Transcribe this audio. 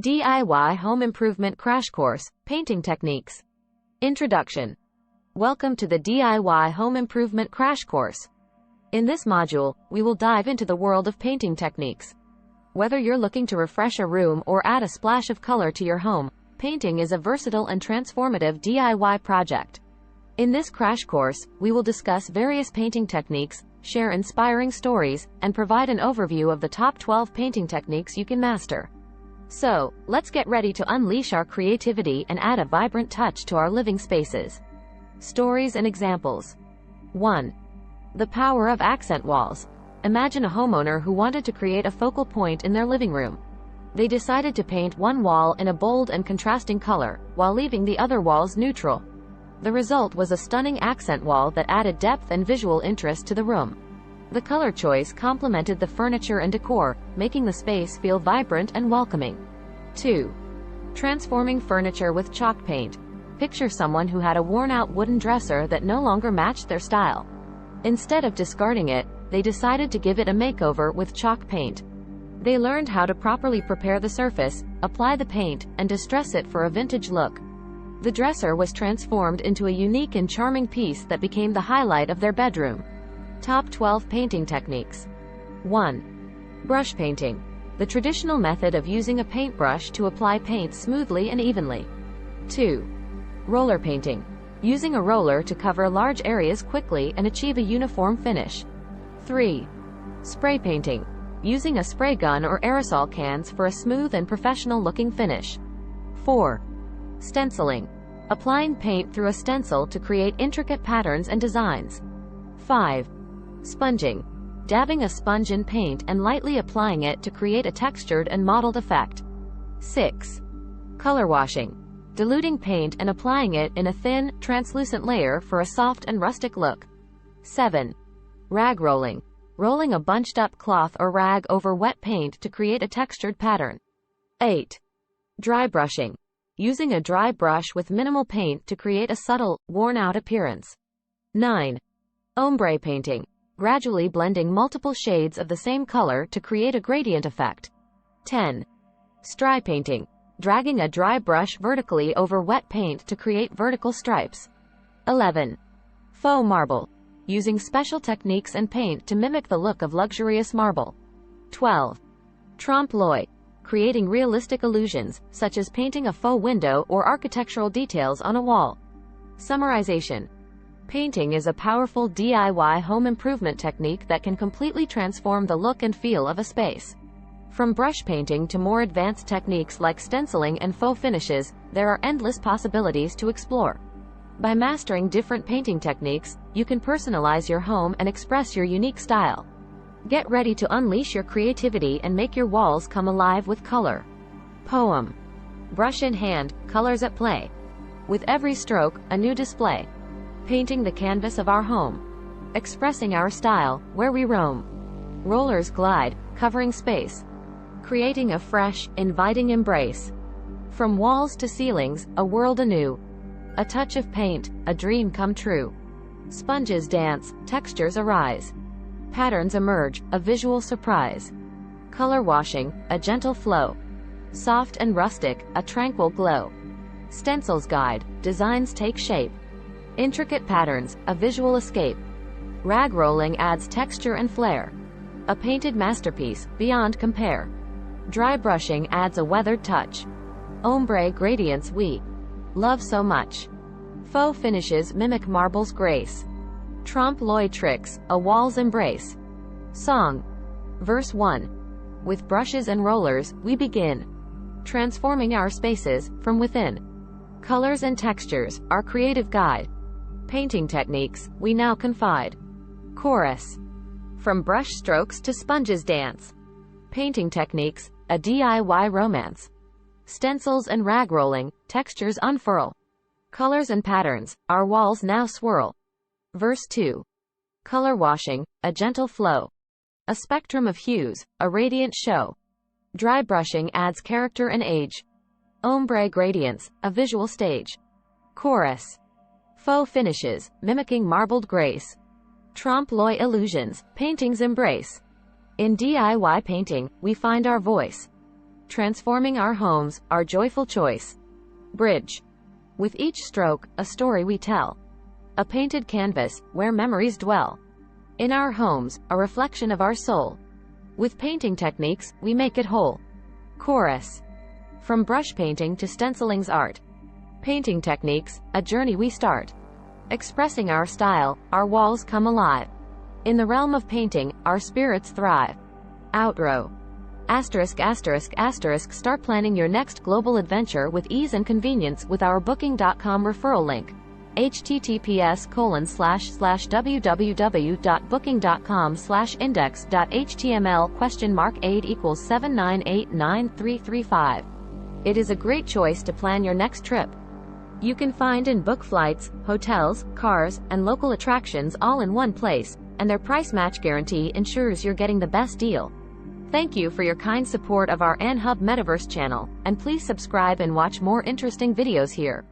DIY Home Improvement Crash Course, Painting Techniques. Introduction. Welcome to the DIY Home Improvement Crash Course. In this module, we will dive into the world of painting techniques. Whether you're looking to refresh a room or add a splash of color to your home, painting is a versatile and transformative DIY project. In this crash course, we will discuss various painting techniques, share inspiring stories, and provide an overview of the top 12 painting techniques you can master. So, let's get ready to unleash our creativity and add a vibrant touch to our living spaces. Stories and examples. 1. The power of accent walls. Imagine a homeowner who wanted to create a focal point in their living room. They decided to paint one wall in a bold and contrasting color, while leaving the other walls neutral. The result was a stunning accent wall that added depth and visual interest to the room. The color choice complemented the furniture and decor, making the space feel vibrant and welcoming. 2. Transforming furniture with chalk paint. Picture someone who had a worn-out wooden dresser that no longer matched their style. Instead of discarding it, they decided to give it a makeover with chalk paint. They learned how to properly prepare the surface, apply the paint, and distress it for a vintage look. The dresser was transformed into a unique and charming piece that became the highlight of their bedroom. Top 12 painting techniques. 1. Brush painting. The traditional method of using a paintbrush to apply paint smoothly and evenly. 2. Roller painting. Using a roller to cover large areas quickly and achieve a uniform finish. 3. Spray painting. Using a spray gun or aerosol cans for a smooth and professional-looking finish. 4. Stenciling. Applying paint through a stencil to create intricate patterns and designs. 5. Sponging. Dabbing a sponge in paint and lightly applying it to create a textured and mottled effect. 6. Color washing. Diluting paint and applying it in a thin, translucent layer for a soft and rustic look. 7. Rag rolling. Rolling a bunched-up cloth or rag over wet paint to create a textured pattern. 8. Dry brushing. Using a dry brush with minimal paint to create a subtle, worn-out appearance. 9. Ombre painting. Gradually blending multiple shades of the same color to create a gradient effect. 10. Stri painting. Dragging a dry brush vertically over wet paint to create vertical stripes. 11. Faux marble. Using special techniques and paint to mimic the look of luxurious marble. 12. Trompe l'oeil. Creating realistic illusions, such as painting a faux window or architectural details on a wall. Summarization. Painting is a powerful DIY home improvement technique that can completely transform the look and feel of a space. From brush painting to more advanced techniques like stenciling and faux finishes, there are endless possibilities to explore. By mastering different painting techniques, you can personalize your home and express your unique style. Get ready to unleash your creativity and make your walls come alive with color. Poem. Brush in hand, colors at play. With every stroke, a new display. Painting the canvas of our home. Expressing our style, where we roam. Rollers glide, covering space. Creating a fresh, inviting embrace. From walls to ceilings, a world anew. A touch of paint, a dream come true. Sponges dance, textures arise. Patterns emerge, a visual surprise. Color washing, a gentle flow. Soft and rustic, a tranquil glow. Stencils guide, designs take shape. Intricate patterns, a visual escape. Rag rolling adds texture and flair. A painted masterpiece, beyond compare. Dry brushing adds a weathered touch. Ombre gradients we love so much. Faux finishes mimic marble's grace. Trompe l'oeil tricks, a wall's embrace. Song. Verse 1. With brushes and rollers, we begin. Transforming our spaces, from within. Colors and textures, our creative guide. Painting techniques, we now confide. Chorus. From brush strokes to sponges dance. Painting techniques, a DIY romance. Stencils and rag rolling, textures unfurl. Colors and patterns, our walls now swirl. Verse 2. Color washing, a gentle flow. A spectrum of hues, a radiant show. Dry brushing adds character and age. Ombre gradients, a visual stage. Chorus. Faux finishes, mimicking marbled grace. Trompe l'oeil illusions, painting's embrace. In DIY painting, we find our voice. Transforming our homes, our joyful choice. Bridge. With each stroke, a story we tell. A painted canvas, where memories dwell. In our homes, a reflection of our soul. With painting techniques, we make it whole. Chorus. From brush painting to stenciling's art. Painting techniques, a journey we start. Expressing our style, our walls come alive. In the realm of painting, our spirits thrive. Outro. ******. Start planning your next global adventure with ease and convenience with our Booking.com referral link. https://www.booking.com/index.html?8 = 79893335. It is a great choice to plan your next trip. You can find and book flights, hotels, cars, and local attractions all in one place, and their price match guarantee ensures you're getting the best deal. Thank you for your kind support of our AnHub Metaverse channel, and please subscribe and watch more interesting videos here.